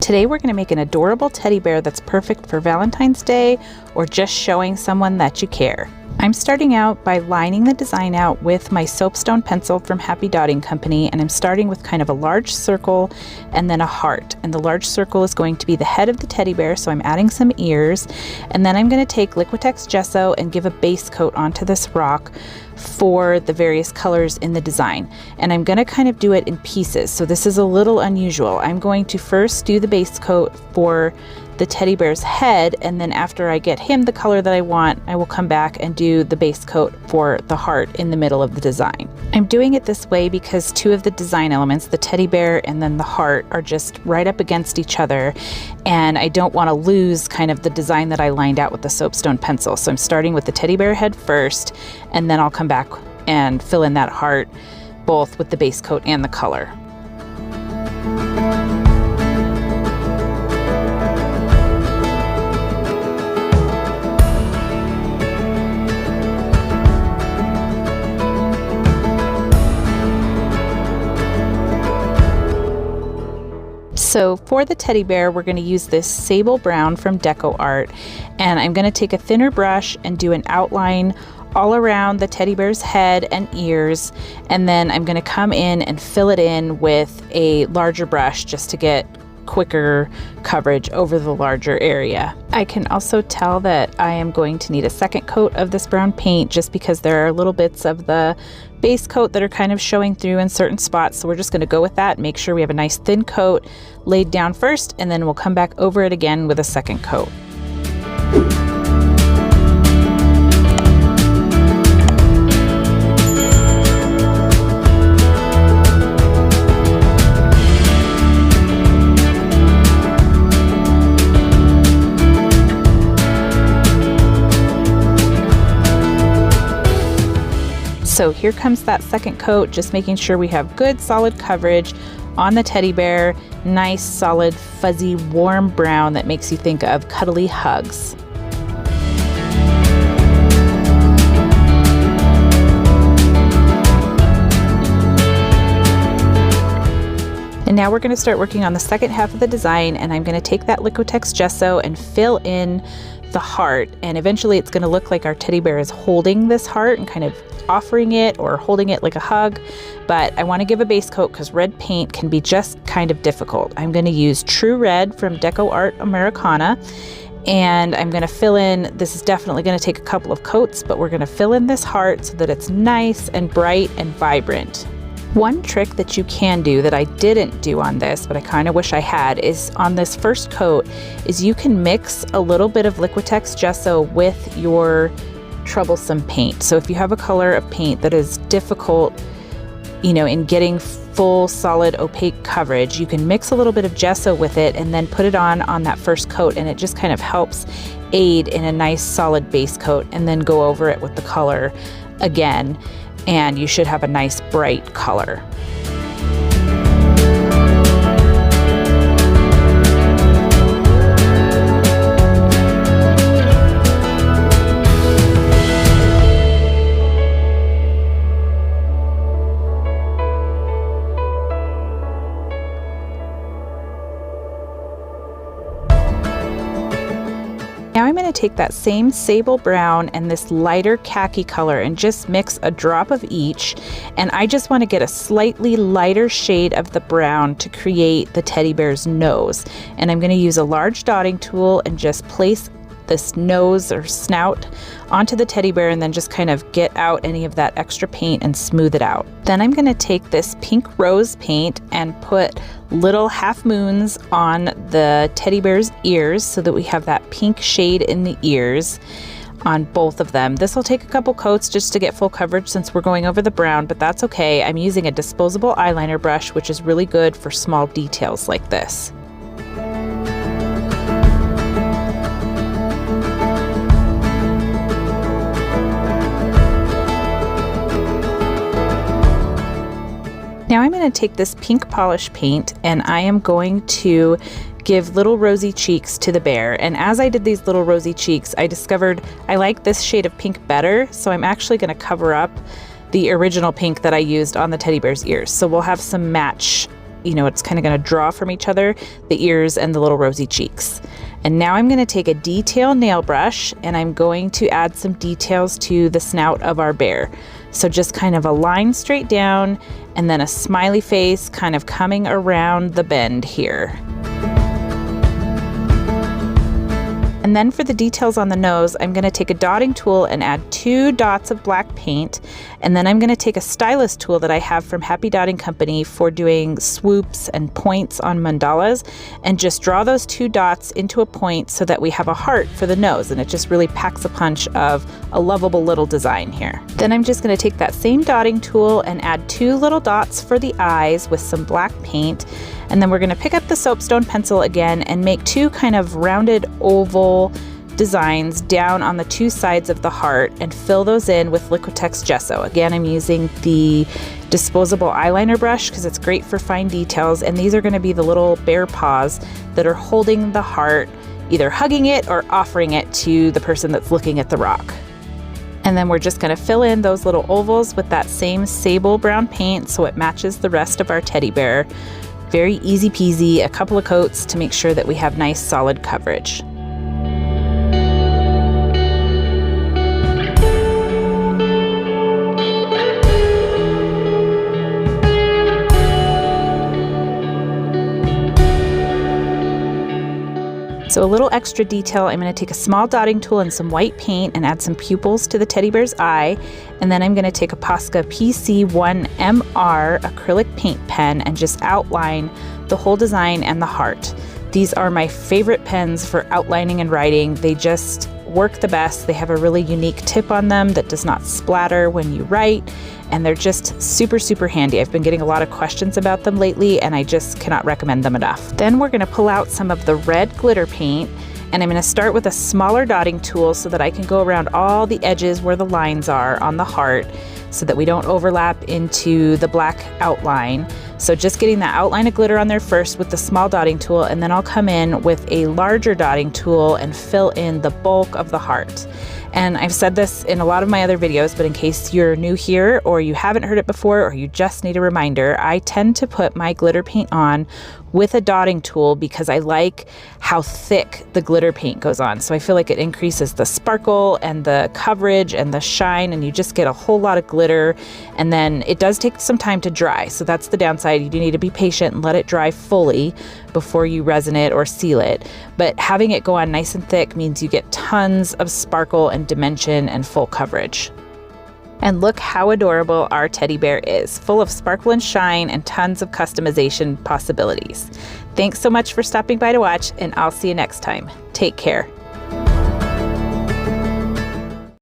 Today we're going to make an adorable teddy bear that's perfect for Valentine's Day or just showing someone that you care. I'm starting out by lining the design out with my soapstone pencil from Happy Dotting Company, and I'm starting with kind of a large circle and then a heart. And the large circle is going to be the head of the teddy bear, so I'm adding some ears. And then I'm going to take Liquitex gesso and give a base coat onto this rock for the various colors in the design. And I'm going to kind of do it in pieces, so this is a little unusual. I'm going to first do the base coat for the teddy bear's head, and then after I get him the color that I want, I will come back and do the base coat for the heart in the middle of the design. I'm doing it this way because two of the design elements, the teddy bear and then the heart, are just right up against each other, and I don't want to lose kind of the design that I lined out with the soapstone pencil. So I'm starting with the teddy bear head first, and then I'll come back and fill in that heart both with the base coat and the color. So for the teddy bear, we're going to use this Sable brown from DecoArt, and I'm going to take a thinner brush and do an outline all around the teddy bear's head and ears, and then I'm going to come in and fill it in with a larger brush just to get quicker coverage over the larger area. I can also tell that I am going to need a second coat of this brown paint just because there are little bits of the base coat that are kind of showing through in certain spots, so we're just going to go with that, make sure we have a nice thin coat laid down first, and then we'll come back over it again with a second coat. So here comes that second coat, just making sure we have good solid coverage on the teddy bear. Nice, solid, fuzzy, warm brown that makes you think of cuddly hugs. And now we're going to start working on the second half of the design, and I'm going to take that Liquitex gesso and fill in the heart, and eventually it's going to look like our teddy bear is holding this heart and kind of offering it or holding it like a hug, but I want to give a base coat because red paint can be just kind of difficult. I'm going to use True Red from DecoArt Americana, and I'm going to fill in, this is definitely going to take a couple of coats, but we're going to fill in this heart so that it's nice and bright and vibrant. One trick that you can do that I didn't do on this, but I kind of wish I had, is on this first coat, is you can mix a little bit of Liquitex gesso with your troublesome paint. So if you have a color of paint that is difficult, you know, in getting full solid opaque coverage, you can mix a little bit of gesso with it and then put it on that first coat, and it just kind of helps aid in a nice solid base coat, and then go over it with the color again, and you should have a nice bright color. Now I'm going to take that same Sable brown and this lighter khaki color and just mix a drop of each, and I just want to get a slightly lighter shade of the brown to create the teddy bear's nose. And I'm going to use a large dotting tool and just place this nose or snout onto the teddy bear, and then just kind of get out any of that extra paint and smooth it out. Then I'm going to take this pink rose paint and put little half moons on the teddy bear's ears so that we have that pink shade in the ears on both of them. This will take a couple coats just to get full coverage since we're going over the brown, but that's okay. I'm using a disposable eyeliner brush, which is really good for small details like this. Now I'm going to take this pink polish paint and I am going to give little rosy cheeks to the bear. And as I did these little rosy cheeks, I discovered I like this shade of pink better, so I'm actually going to cover up the original pink that I used on the teddy bear's ears. So we'll have some match you know, it's kind of going to draw from each other, the ears and the little rosy cheeks. And now I'm going to take a detail nail brush and I'm going to add some details to the snout of our bear. So just kind of a line straight down and then a smiley face kind of coming around the bend here. And then for the details on the nose, I'm going to take a dotting tool and add 2 dots of black paint. And then I'm going to take a stylus tool that I have from Happy Dotting Company for doing swoops and points on mandalas, and just draw those 2 dots into a point so that we have a heart for the nose, and it just really packs a punch of a lovable little design here. Then I'm just going to take that same dotting tool and add 2 little dots for the eyes with some black paint. And then we're going to pick up the soapstone pencil again and make 2 kind of rounded oval designs down on the 2 sides of the heart and fill those in with Liquitex gesso. Again, I'm using the disposable eyeliner brush because it's great for fine details, and these are going to be the little bear paws that are holding the heart, either hugging it or offering it to the person that's looking at the rock. And then we're just going to fill in those little ovals with that same sable brown paint so it matches the rest of our teddy bear. Very easy peasy, a couple of coats to make sure that we have nice solid coverage. So a little extra detail, I'm going to take a small dotting tool and some white paint and add some pupils to the teddy bear's eye. And then I'm going to take a Posca PC1MR acrylic paint pen and just outline the whole design and the heart. These are my favorite pens for outlining and writing. They just work the best. They have a really unique tip on them that does not splatter when you write, and they're just super, super handy. I've been getting a lot of questions about them lately, and I just cannot recommend them enough. Then we're going to pull out some of the red glitter paint, and I'm going to start with a smaller dotting tool so that I can go around all the edges where the lines are on the heart so that we don't overlap into the black outline. So just getting that outline of glitter on there first with the small dotting tool, and then I'll come in with a larger dotting tool and fill in the bulk of the heart. And I've said this in a lot of my other videos, but in case you're new here or you haven't heard it before or you just need a reminder, I tend to put my glitter paint on with a dotting tool because I like how thick the glitter paint goes on. So I feel like it increases the sparkle and the coverage and the shine, and you just get a whole lot of glitter. And then it does take some time to dry. So that's the downside. You do need to be patient and let it dry fully before you resin it or seal it. But having it go on nice and thick means you get tons of sparkle and dimension and full coverage. And look how adorable our teddy bear is, full of sparkle and shine and tons of customization possibilities. Thanks so much for stopping by to watch, and I'll see you next time. Take care.